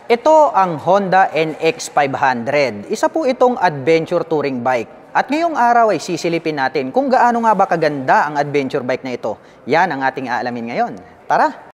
Ito ang Honda NX500. Isa po itong adventure touring bike. At ngayong araw ay sisilipin natin kung gaano nga ba kaganda ang adventure bike na ito. Yan ang ating aalamin ngayon. Tara!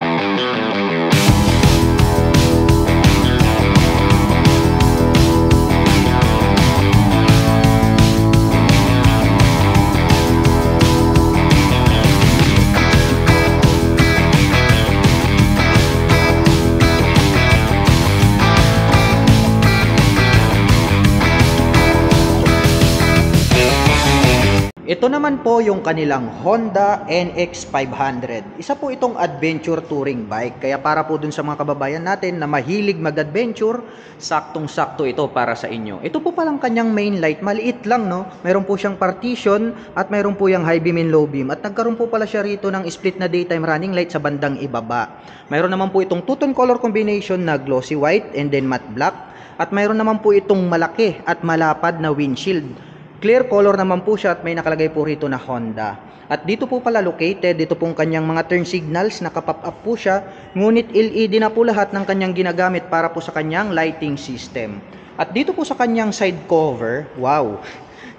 Ito naman po yung kanilang Honda NX500. Isa po itong adventure touring bike. Kaya para po dun sa mga kababayan natin na mahilig mag-adventure, saktong-sakto ito para sa inyo. Ito po palang kanyang main light. Maliit lang, no? Meron po siyang partition at meron po yung high beam and low beam. At nagkaroon po pala siya rito ng split na daytime running light sa bandang ibaba. Meron naman po itong two-tone color combination na glossy white and then matte black. At meron naman po itong malaki at malapad na windshield. Clear color naman po siya at may nakalagay po rito na Honda. At dito po pala located, dito pong kanyang mga turn signals, nakapop up po siya. Ngunit LED na po lahat ng kanyang ginagamit para po sa kanyang lighting system. At dito po sa kanyang side cover, wow!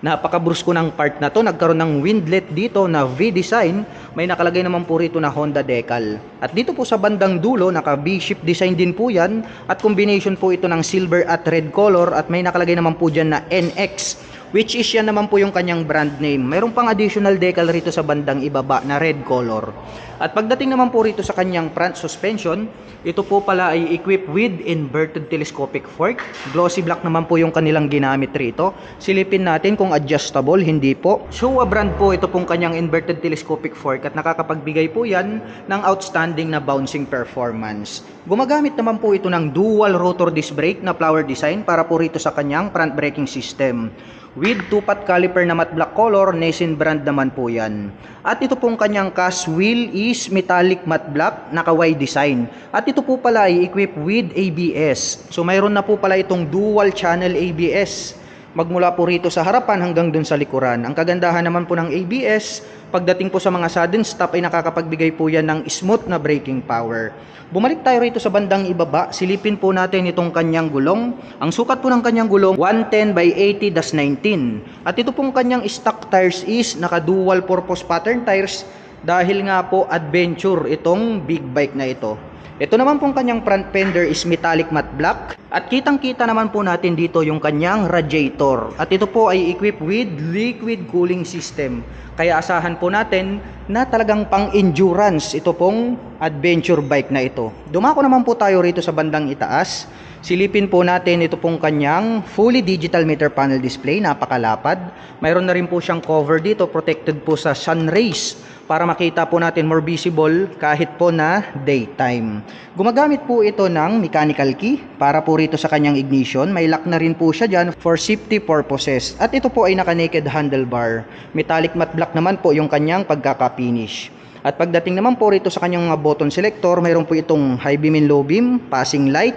Napakabrusko ng part na to. Nagkaroon ng windlet dito na V-design. May nakalagay naman po rito na Honda decal. At dito po sa bandang dulo, naka V-shape design din po yan. At combination po ito ng silver at red color. At may nakalagay naman po dyan na NX. Which is yan naman po yung kanyang brand name. Mayroon pang additional decal rito sa bandang ibaba na red color. At pagdating naman po rito sa kanyang front suspension, ito po pala ay equipped with inverted telescopic fork. Glossy black naman po yung kanilang ginamit rito. Silipin natin kung adjustable, hindi po. Showa brand po ito pong kanyang inverted telescopic fork at nakakapagbigay po yan ng outstanding na bouncing performance. Gumagamit naman po ito ng dual rotor disc brake na flower design para po rito sa kanyang front braking system. With 2-pot caliper na matte black color, Nissin brand naman po yan. At ito pong kanyang cast wheel is metallic matte black, naka-Y design. At ito po pala ay equipped with ABS. So mayroon na po pala itong dual channel ABS. Magmula po rito sa harapan hanggang dun sa likuran. Ang kagandahan naman po ng ABS, pagdating po sa mga sudden stop ay nakakapagbigay po yan ng smooth na braking power. Bumalik tayo rito sa bandang ibaba, silipin po natin itong kanyang gulong. Ang sukat po ng kanyang gulong, 110 by 80-19. At ito pong kanyang stock tires is naka-dual purpose pattern tires dahil nga po adventure itong big bike na ito. Ito naman pong kanyang front fender is metallic matte black. At kitang-kita naman po natin dito yung kanyang radiator. At ito po ay equipped with liquid cooling system. Kaya asahan po natin na talagang pang-endurance ito pong adventure bike na ito. Dumako naman po tayo rito sa bandang itaas. Silipin po natin ito pong kanyang fully digital meter panel display, napakalapad. Mayroon na rin po siyang cover dito, protected po sa sun rays para makita po natin more visible kahit po na daytime. Gumagamit po ito ng mechanical key para po rito sa kanyang ignition. May lock na rin po siya dyan for safety purposes. At ito po ay naka-naked handlebar. Metallic matte black naman po yung kanyang pagkaka-finish. At pagdating naman po rito sa kanyang mga button selector, mayroon po itong high beam and low beam, passing light.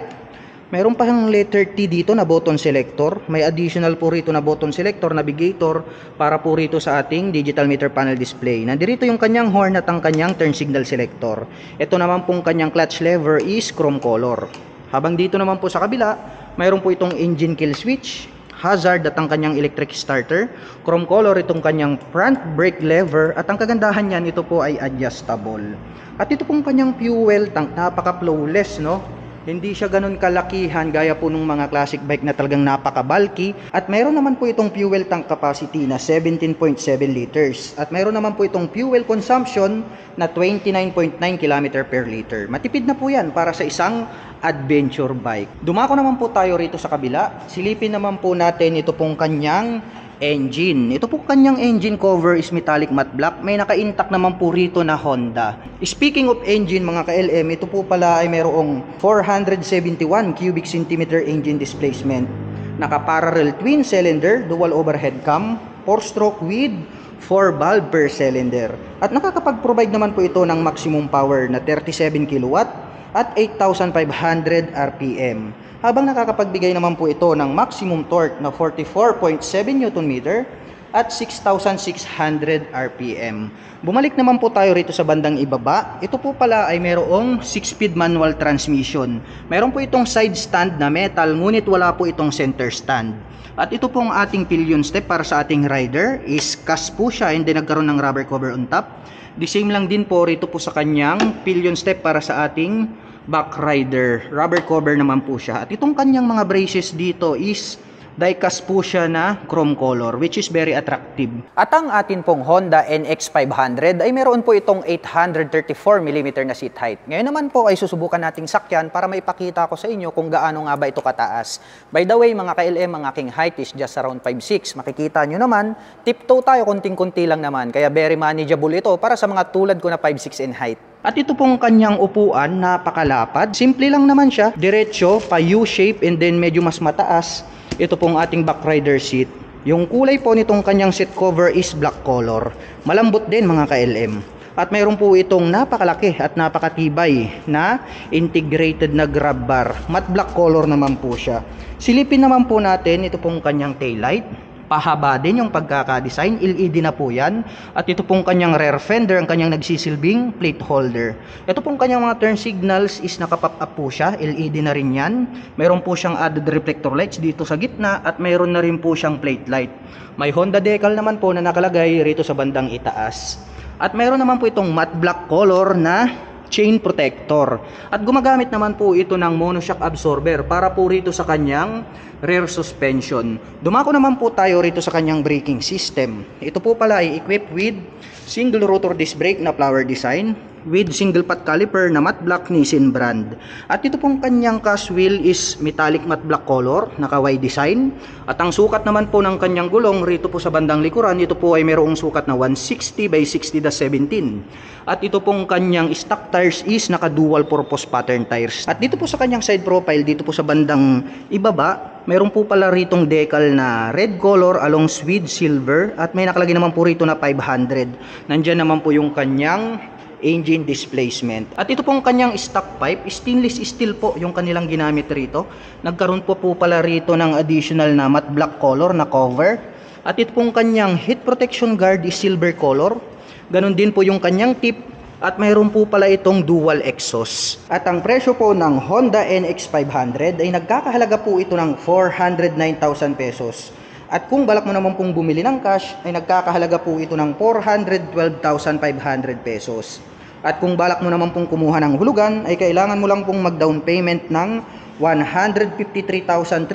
Mayroon pa siyang letter T dito na button selector. May additional po rito na button selector, navigator para po rito sa ating digital meter panel display. Nandirito yung kanyang horn at ang kanyang turn signal selector. Ito naman pong kanyang clutch lever is chrome color. Habang dito naman po sa kabila, mayroon po itong engine kill switch, hazard at ang kanyang electric starter. Chrome color itong kanyang front brake lever at ang kagandahan niyan, ito po ay adjustable. At ito pong kanyang fuel tank, napaka-flawless, no? Hindi siya ganun kalakihan gaya po ng mga classic bike na talagang napaka-bulky. At mayroon naman po itong fuel tank capacity na 17.7 liters. At mayroon naman po itong fuel consumption na 29.9 km per liter. Matipid na po yan para sa isang adventure bike. Dumako naman po tayo rito sa kabila. Silipin naman po natin ito pong kanyang engine. Ito po kanyang engine cover is metallic matte black. May naka-intact naman po rito na Honda. Speaking of engine mga ka-LM, ito po pala ay mayroong 471 cubic centimeter engine displacement. Naka-parallel twin cylinder, dual overhead cam, 4-stroke with 4 valve per cylinder. At nakakapag-provide naman po ito ng maximum power na 37 kilowatt at 8,500 RPM. Habang nakakapagbigay naman po ito ng maximum torque na 44.7 Nm at 6,600 RPM. Bumalik naman po tayo rito sa bandang ibaba. Ito po pala ay mayroong 6-speed manual transmission. Meron po itong side stand na metal, ngunit wala po itong center stand. At ito pong ating pillion step para sa ating rider is cast po siya and then nagkaroon ng rubber cover on top. The same lang din po rito po sa kanyang pillion step para sa ating back rider. Rubber cover naman po siya. At itong kanyang mga braces dito is die-cast po siya na chrome color, which is very attractive. At ang atin pong Honda NX500 ay meron po itong 834mm na seat height. Ngayon naman po ay susubukan nating sakyan para maipakita ko sa inyo kung gaano nga ba ito kataas. By the way mga ka-LM, ang aking height is just around 5'6". Makikita nyo naman, tiptoe tayo, konting-kunti lang naman. Kaya very manageable ito para sa mga tulad ko na 5'6" in height. At ito pong kanyang upuan, napakalapad. Simple lang naman siya, diretso, pa U-shape and then medyo mas mataas. Ito pong ating back rider seat. Yung kulay po nitong kanyang seat cover is black color. Malambot din mga ka-LM. At mayroon po itong napakalaki at napakatibay na integrated na grab bar. Matte black color naman po siya. Silipin naman po natin ito pong kanyang taillight. Pahaba din yung pagkakadesign, LED na po yan. At ito pong kanyang rear fender, ang kanyang nagsisilbing plate holder. Ito pong kanyang mga turn signals is nakapop up po siya, LED na rin yan. Mayroon po siyang added reflector lights dito sa gitna at mayroon na rin po siyang plate light. May Honda decal naman po na nakalagay rito sa bandang itaas. At mayroon naman po itong matte black color na chain protector. At gumagamit naman po ito ng monoshock absorber para po rito sa kanyang rear suspension. Dumako naman po tayo rito sa kanyang braking system. Ito po pala ay equipped with single rotor disc brake na flower design with single pot caliper na matte black Nissin brand. At ito pong kanyang cast wheel is metallic matte black color, naka Y design. At ang sukat naman po ng kanyang gulong rito po sa bandang likuran, ito po ay mayroong sukat na 160 by 60-17. At ito pong kanyang stock tires is naka dual purpose pattern tires. At dito po sa kanyang side profile, dito po sa bandang ibaba, mayroon po pala ritong decal na red color along with silver. At may nakalagay naman po rito na 500. Nandyan naman po yung kanyang engine displacement. At ito pong kanyang stock pipe, stainless steel po yung kanilang ginamit rito. Nagkaroon po pala rito ng additional na matte black color na cover. At ito pong kanyang heat protection guard is silver color. Ganon din po yung kanyang tip. At mayroon po pala itong dual exhaust. At ang presyo po ng Honda NX500 ay nagkakahalaga po ito ng 409,000 pesos. At kung balak mo naman pong bumili ng cash, ay nagkakahalaga po ito ng 412,500 pesos. At kung balak mo naman pong kumuha ng hulugan, ay kailangan mo lang pong mag-down payment ng 153,345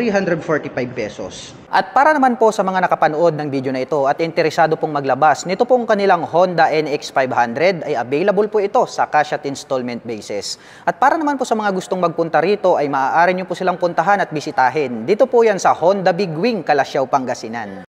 pesos. At para naman po sa mga nakapanood ng video na ito at interesado pong maglabas, nito pong kanilang Honda NX500 ay available po ito sa cash at installment basis. At para naman po sa mga gustong magpunta rito ay maaari nyo po silang puntahan at bisitahin. Dito po yan sa Honda Big Wing, Calasiao, Pangasinan.